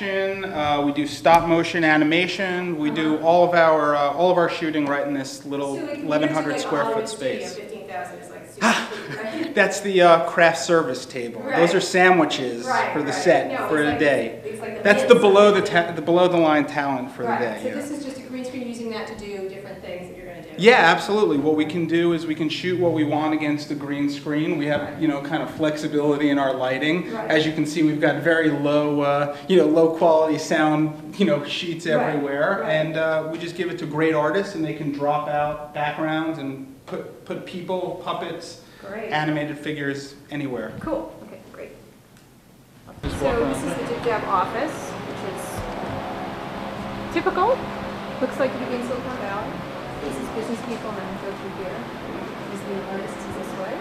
We do stop motion animation. We do all of our shooting right in this little 1,100 square foot space. That's the craft service table. Right. Those are sandwiches for the set for the day. That's the below the line talent for the day. So this is just a green screen using that to do different things that you're going to do. Yeah, absolutely. What we can do is we can shoot what we want against the green screen. We have, kind of flexibility in our lighting. Right. As you can see, we've got very low, low quality sound, sheets everywhere. Right. And we just give it to great artists, and they can drop out backgrounds and put people, puppets, animated figures anywhere. Cool. Okay, great. So this is the JibJab office, which is typical. Looks like you could be in Silicon Valley. This is business people, and then go through here. This is the artists is this way.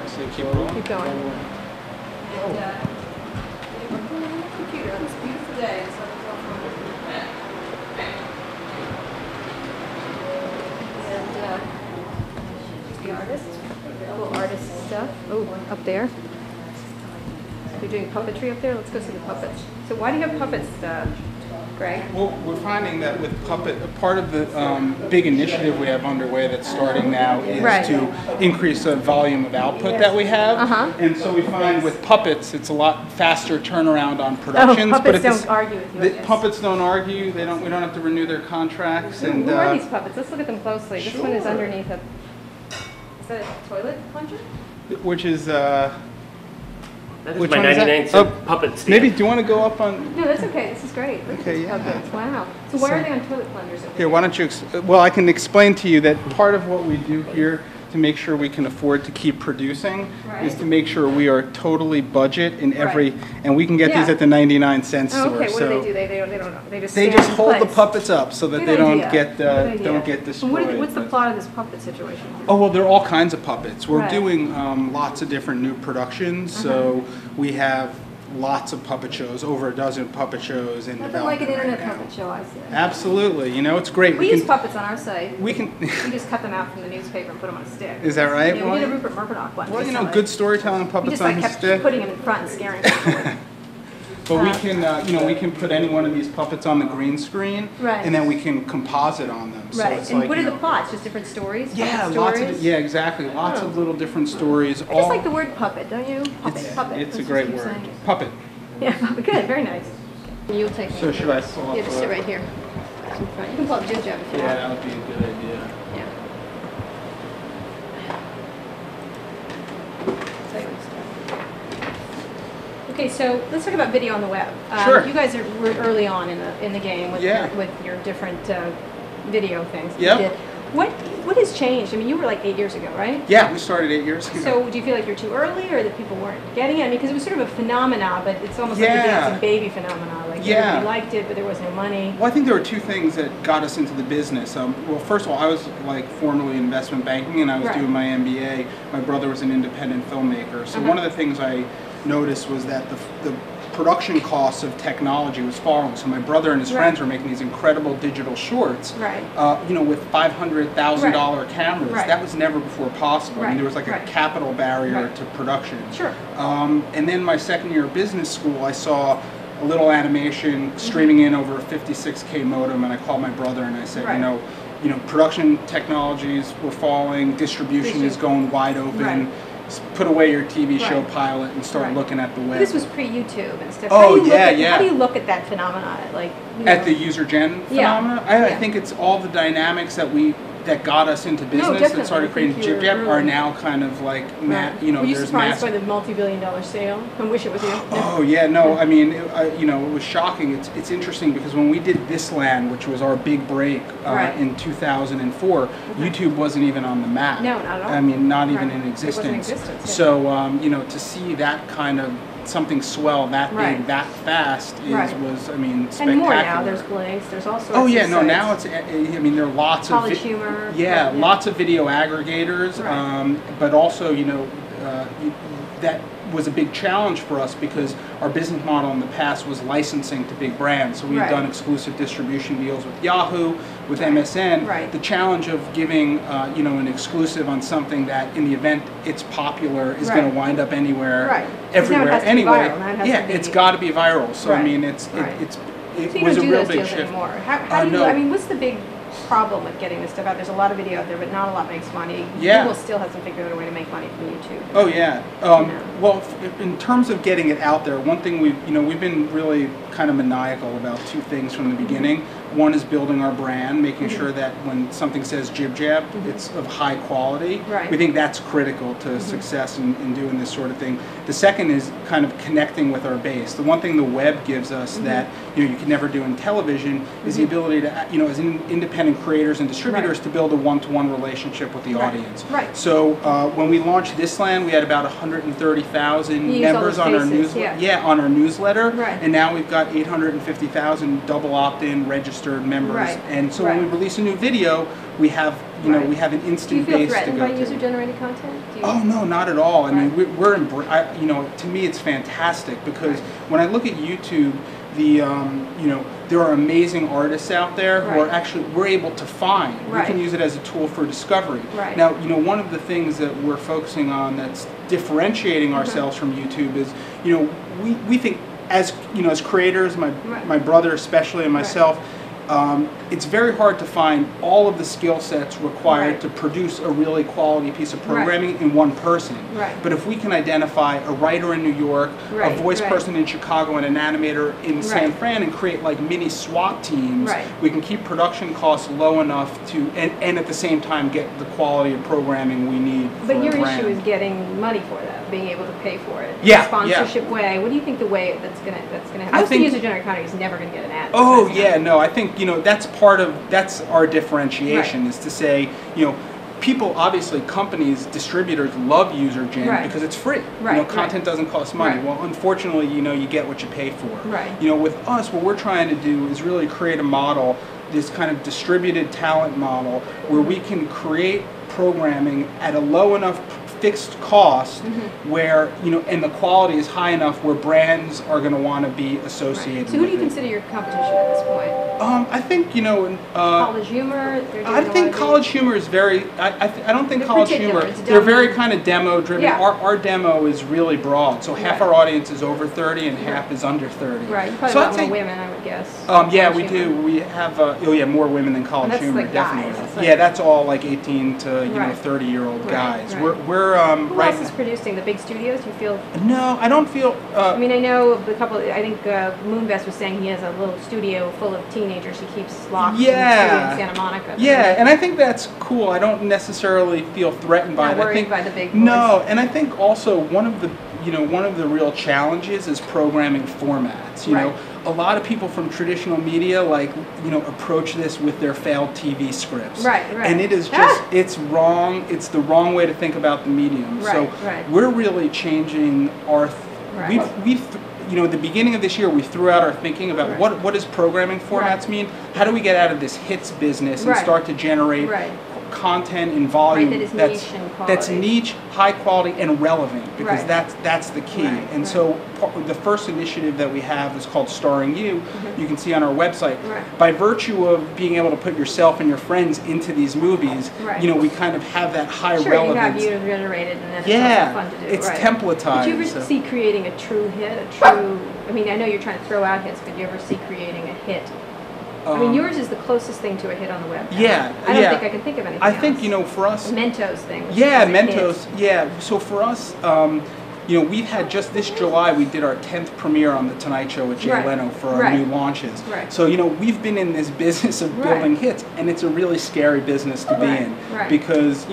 So keep going. And you're working on the computer on this beautiful day in Southern California. And the artist, little artist stuff. Oh, up there. You're doing puppetry up there? Let's go see the puppets. So why do you have puppets, Greg? Well, we're finding that with puppet, part of the big initiative we have underway that's starting now is to increase the volume of output that we have. And so we find with puppets, it's a lot faster turnaround on productions. Puppets don't argue with you. Puppets don't argue. We don't have to renew their contracts. And who are these puppets? Let's look at them closely. This one is underneath a. Is that a toilet plunger? Which is. That is my 99 cent puppet stand. Maybe, do you want to go up on... No, that's okay. This is great. Look at these puppets. Wow. So why are they on toilet plungers over here? Why don't you... Well, I can explain to you that part of what we do here to make sure we can afford to keep producing is to make sure we are totally budget in every... And we can get these at the 99-cent store. Okay, what so do? They don't. They just hold the puppets up so that they don't get destroyed. What's the plot of this puppet situation? Oh, well, there are all kinds of puppets. We're doing lots of different new productions. So we have lots of puppet shows, over a dozen puppet shows in development like an internet puppet show, I see. Absolutely. It's great. We use puppets on our site. We just cut them out from the newspaper and put them on a stick. Is that right? Yeah, we did a Rupert Murdoch one. Well, good storytelling puppets on a stick. We just kept putting them in front and scaring people. But we can, we can put any one of these puppets on the green screen, and then we can composite on them. So it's and what are the plots? Just different stories? Yeah, exactly. Lots of little different stories. I just like the word puppet, don't you? Puppet. It's a great word. Puppet. Yeah, puppet. Good. Very nice. You'll take me. So should I pull up? Yeah, just sit right here. You can pull up JibJab if you want. Yeah, that would be a good idea. Yeah. Okay, so let's talk about video on the web. Sure. You guys were early on in the game with your different video things. Yeah. What has changed? I mean, you were like 8 years ago, right? Yeah, we started 8 years ago. So do you feel like you're too early, or that people weren't getting it? I mean, because it was sort of a phenomena, but it's almost like a dancing baby phenomena. Like everybody liked it, but there was no money. Well, I think there were two things that got us into the business. Well, first of all, I was formerly in investment banking, and I was doing my MBA. My brother was an independent filmmaker. So one of the things I noticed was that the production costs of technology was falling. So my brother and his friends were making these incredible digital shorts, with $500,000 cameras. That was never before possible. I mean, there was like a capital barrier to production. Sure. And then my second year of business school, I saw a little animation streaming in over a 56K modem, and I called my brother and I said, production technologies were falling, distribution is going wide open. Put away your TV show pilot and start looking at the web. This was pre-YouTube and stuff. Oh, How do you look at that phenomena? At the user gen phenomena? I think it's all the dynamics that got us into business that started creating JibJab are now kind of like, Were you surprised by the multi-billion-dollar sale? I wish it was you. Oh yeah, no. I mean, it was shocking. It's interesting because when we did This Land, which was our big break in 2004, YouTube wasn't even on the map. No, not at all. I mean, not even in existence. It wasn't in existence. So to see that kind of something swell that big that fast was spectacular. And more now. There's blinks. There's all sorts. Oh yeah, of no. sites. Now it's. I mean, there are lots of humor. Lots of video aggregators, but also that was a big challenge for us because our business model in the past was licensing to big brands. So we've done exclusive distribution deals with Yahoo, with MSN. The challenge of giving an exclusive on something that in the event it's popular is going to wind up anywhere, everywhere anyway. It's got to be viral. So I mean, it was a real big shift. How do you? I mean, what's the big problem with getting this stuff out? There's a lot of video out there, but not a lot makes money. Google still hasn't figured out a way to make money from YouTube. Oh yeah. Well, in terms of getting it out there, one thing we've been really kind of maniacal about two things from the beginning. One is building our brand, making sure that when something says JibJab, it's of high quality. We think that's critical to success in doing this sort of thing. The second is kind of connecting with our base. The one thing the web gives us that you can never do in television is the ability to, as independent creators and distributors, to build a one-to-one relationship with the audience. So when we launched Thisland, we had about 130,000 members on our newsletter. On our newsletter, and now we've got 850,000 double opt-in registered members. And so when we release a new video, we have we have an instant base to go to. Do you feel threatened by user-generated content? Oh no, not at all. I mean, to me it's fantastic because when I look at YouTube, there are amazing artists out there who are actually we're able to find. We can use it as a tool for discovery. Now, one of the things that we're focusing on that's differentiating ourselves from YouTube is, we think as creators, my brother especially and myself, it's very hard to find all of the skill sets required to produce a really quality piece of programming in one person. But if we can identify a writer in New York, a voice person in Chicago, and an animator in San Fran and create like mini SWAT teams, we can keep production costs low enough to, and at the same time get the quality of programming we need. But your issue is getting money for that, being able to pay for it. Sponsorship way. What do you think the way that's gonna happen? Most of the user-generated content is never gonna get an ad. Oh yeah, no, I think that's our differentiation is to say, people, obviously companies, distributors love user gen because it's free. Content doesn't cost money. Well, unfortunately, you get what you pay for. With us, what we're trying to do is really create a model, this kind of distributed talent model, where we can create programming at a low enough fixed cost where, and the quality is high enough where brands are going to want to be associated with it. So who do you consider your competition at this point? I think, College Humor? I think College Humor is very, I don't think College Humor, they're very kind of demo driven. Our demo is really broad. So half our audience is over 30 and half is under 30. You probably have more women, I would guess. Yeah, we do. We have, more women than College Humor, definitely. That's all like 18 to 30-year-old guys. We're who else is producing? The big studios? Do you feel? No, I don't feel. I mean, I know a couple. I think Moonvest was saying he has a little studio full of teenagers he keeps locked in Santa Monica. And I think that's cool. I don't necessarily feel threatened by it. Not worried by the big boys. No, and I think also one of the real challenges is programming formats. A lot of people from traditional media approach this with their failed TV scripts. And it is just it's wrong. It's the wrong way to think about the medium. So we're really changing our the beginning of this year we threw out our thinking about what does programming formats mean? How do we get out of this hits business and start to generate content in volume that's niche, high quality, and relevant, because that's the key. And so the first initiative that we have is called Starring You. You can see on our website. By virtue of being able to put yourself and your friends into these movies, we kind of have that high relevance. You have user-generated, and then it's also fun to do. It's templatized. Did you ever see creating a true hit? I mean, I know you're trying to throw out hits, but do you ever see creating a hit? I mean, yours is the closest thing to a hit on the web. I don't think I can think of anything else. For us... The Mentos thing. Mentos, So for us, we've had just this July, we did our 10th premiere on The Tonight Show with Jay Leno for our new launches. So, we've been in this business of building hits, and it's a really scary business to be in. Because,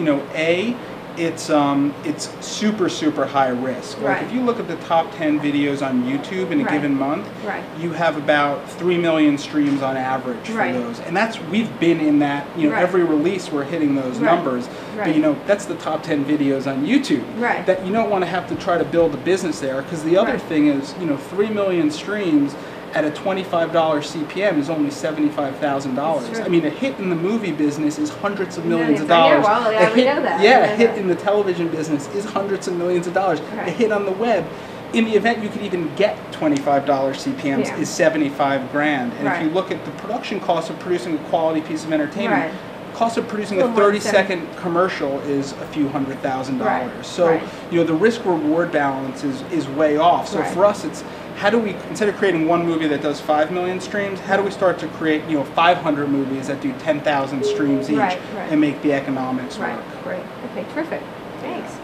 it's super, super high risk. Like if you look at the top 10 videos on YouTube in a given month, you have about 3 million streams on average for those. And we've been in that, every release we're hitting those numbers. But that's the top 10 videos on YouTube. That you don't want to have to try to build a business there, because the other thing is, 3 million streams, at a $25 CPM is only $75,000. I mean, a hit in the movie business is hundreds of millions of dollars. Yeah, well, yeah, we know that. Yeah, a hit in the television business is hundreds of millions of dollars. Right. A hit on the web, in the event you could even get $25 CPMs, is 75 grand. And if you look at the production cost of producing a quality piece of entertainment, cost of producing a 30-second commercial is a few $100,000. So, you know, the risk-reward balance is way off. So for us, it's how do we, instead of creating one movie that does 5 million streams, how do we start to create, you know, 500 movies that do 10,000 streams each and make the economics work? Right. Okay, terrific. Thanks.